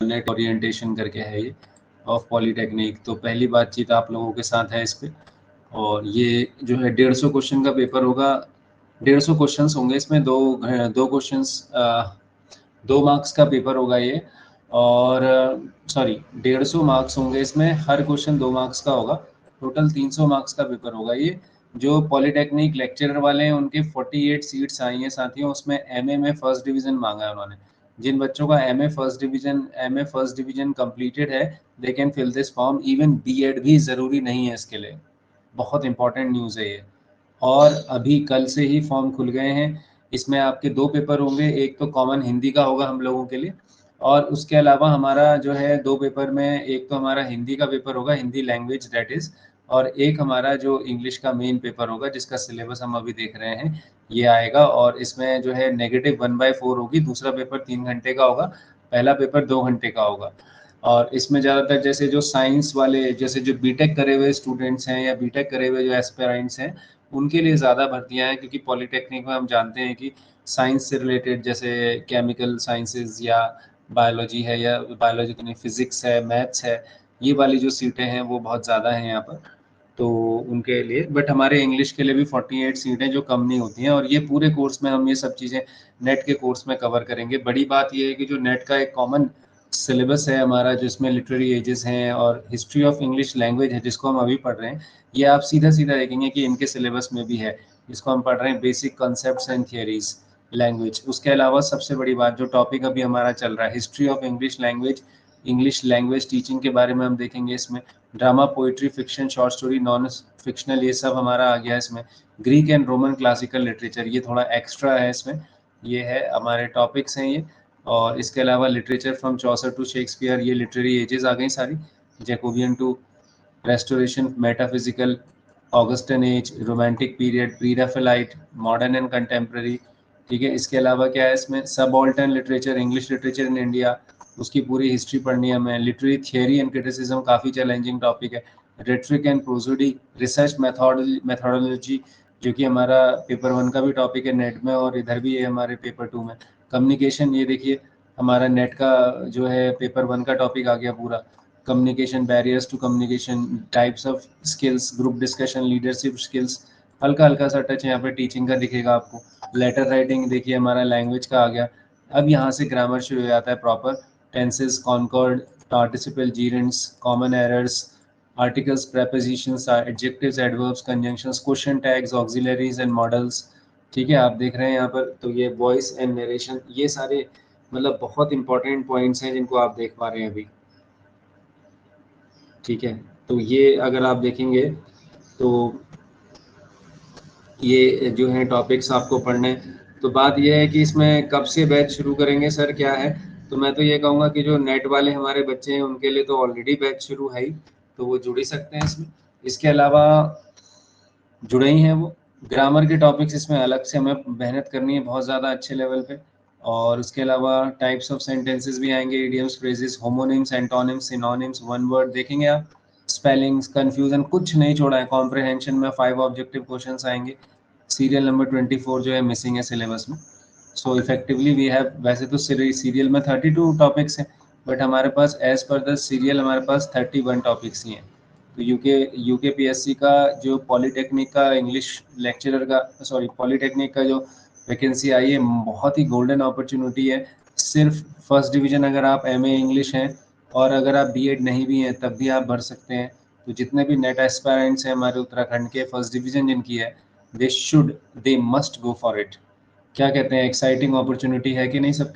Net orientation करके है ये ऑफ पॉलीटेक्निक। तो पहली बातचीत आप लोगों के साथ है इस पे, और ये जो है 150 क्वेश्चन का पेपर होगा। 150 क्वेश्चंस होंगे इसमें, दो क्वेश्चंस 2 मार्क्स का पेपर होगा ये, और सॉरी 150 मार्क्स होंगे इसमें, हर क्वेश्चन 2 मार्क्स का होगा। टोटल 300 मार्क्स का पेपर होगा ये। जो पॉलीटेक्निक लेक्चरर वाले हैं उनके 48 सीट्स आई हैं साथियों, उसमें एमए में फर्स्ट डिवीजन मांगा है उन्होंने। जिन बच्चों का एमए फर्स्ट डिवीजन कंप्लीटेड है, they can fill this form. Even BEd भी ज़रूरी नहीं है इसके लिए। बहुत इंपॉर्टेंट न्यूज़ है ये। और अभी कल से ही फॉर्म खुल गए हैं। इसमें आपके 2 पेपर होंगे, एक तो कॉमन हिंदी का होगा हम लोगों के लिए, और उसके अलावा हमारा जो है 2 पेपर में, एक तो हमारा हिंदी का पेपर होगा, हिंदी लैंग्वेज दैट इज, और एक हमारा जो इंग्लिश का मेन पेपर होगा जिसका सिलेबस हम अभी देख रहे हैं ये आएगा। और इसमें जो है -1/4 होगी। दूसरा पेपर 3 घंटे का होगा, पहला पेपर 2 घंटे का होगा। और इसमें ज़्यादातर जैसे जो साइंस वाले, जैसे जो बीटेक करे हुए स्टूडेंट्स हैं या बीटेक करे हुए जो एस्पिरेंट्स हैं, उनके लिए ज़्यादा भर्तियां हैं, क्योंकि पॉलीटेक्निक में हम जानते हैं कि साइंस से रिलेटेड जैसे केमिकल साइंसेज या बायोलॉजी है, या बायोलॉजी तो नहीं, फिजिक्स है, मैथ्स है, ये वाली जो सीटें हैं वो बहुत ज़्यादा हैं यहाँ पर, तो उनके लिए। बट हमारे इंग्लिश के लिए भी 48 सीटें जो कम नहीं होती हैं, और ये पूरे कोर्स में हम ये सब चीज़ें नेट के कोर्स में कवर करेंगे। बड़ी बात ये है कि जो नेट का एक कॉमन सिलेबस है हमारा, जिसमें लिटरेरी एजेस हैं और हिस्ट्री ऑफ इंग्लिश लैंग्वेज है जिसको हम अभी पढ़ रहे हैं, ये आप सीधा सीधा देखेंगे कि इनके सिलेबस में भी है। इसको हम पढ़ रहे हैं basic concepts and theories language. उसके अलावा सबसे बड़ी बात, जो टॉपिक अभी हमारा चल रहा है history of English language teaching के बारे में हम देखेंगे। इसमें drama, poetry, fiction, short story, non fictional, ये सब हमारा आ गया है इसमें। Greek and Roman classical literature, ये थोड़ा एक्स्ट्रा है इसमें, ये है हमारे टॉपिक्स हैं ये। और इसके अलावा literature from Chaucer to Shakespeare, ये लिटरेरी एजेस आ गई सारी, Jacobean to restoration, metaphysical, Augustan age, romantic period, pre Raphaelite, modern and contemporary. ठीक है, इसके अलावा क्या है इसमें, subaltern literature, English literature in India, उसकी पूरी हिस्ट्री पढ़नी है हमें। लिटरेरी थियरी एंड क्रिटिसिज्म, काफ़ी चैलेंजिंग टॉपिक है। Rhetoric and prosody, research methodology, जो कि हमारा पेपर 1 का भी टॉपिक है नेट में, और इधर भी है हमारे पेपर 2 में। कम्युनिकेशन, ये देखिए हमारा नेट का जो है पेपर 1 का टॉपिक आ गया पूरा। Communication, barriers to communication, types of skills, group discussion, leadership skills, हल्का हल्का सा टच यहाँ पे टीचिंग का दिखेगा आपको। लेटर राइटिंग देखिए हमारा लैंग्वेज का आ गया। अब यहाँ से ग्रामर शुरू हो जाता है proper, tenses, concord, participle, gerunds, common errors, articles, prepositions, adjectives, adverbs, conjunctions, question tags, auxiliaries and modals. ठीक है, आप देख रहे हैं यहाँ पर, तो ये वॉइस एंड नरेशन, ये सारे मतलब बहुत इंपॉर्टेंट पॉइंट्स हैं जिनको आप देख पा रहे हैं अभी। ठीक है, तो ये अगर आप देखेंगे तो ये जो है टॉपिक्स आपको पढ़ने। तो बात ये है कि इसमें कब से बैच शुरू करेंगे सर, क्या है, तो मैं तो ये कहूँगा कि जो नेट वाले हमारे बच्चे हैं उनके लिए तो ऑलरेडी बैच शुरू है ही, तो वो जुड़ ही सकते हैं इसमें। इसके अलावा जुड़े ही हैं वो। ग्रामर के टॉपिक्स इसमें अलग से हमें मेहनत करनी है बहुत ज़्यादा अच्छे लेवल पे। और उसके अलावा टाइप्स ऑफ सेंटेंसेस भी आएंगे, idioms, phrases, homonyms, antonyms, synonyms, one word देखेंगे आप। स्पेलिंग्स, कंफ्यूजन कुछ नहीं छोड़ा है। कॉम्प्रिहेंशन में 5 ऑब्जेक्टिव क्वेश्चंस आएंगे। सीरियल नंबर 24 जो है मिसिंग है सिलेबस में। सो इफेक्टिवली वी हैव, वैसे तो सीरियल में 32 टॉपिक्स हैं, बट हमारे पास एज पर द सीरियल हमारे पास 31 टॉपिक्स ही हैं। तो यूके पीएससी का जो पॉलीटेक्निक का इंग्लिश लेक्चरर का, सॉरी पॉलीटेक्निक का जो वैकेंसी आई है, बहुत ही गोल्डन अपॉर्चुनिटी है। सिर्फ फर्स्ट डिवीजन अगर आप एमए इंग्लिश हैं, और अगर आप बीएड नहीं भी हैं तब भी आप भर सकते हैं। तो जितने भी नेट एस्पायरेंट्स हैं हमारे उत्तराखंड के, फर्स्ट डिवीजन जिनकी है, they must go for it. क्या कहते हैं, एक्साइटिंग अपॉर्चुनिटी है कि नहीं सबके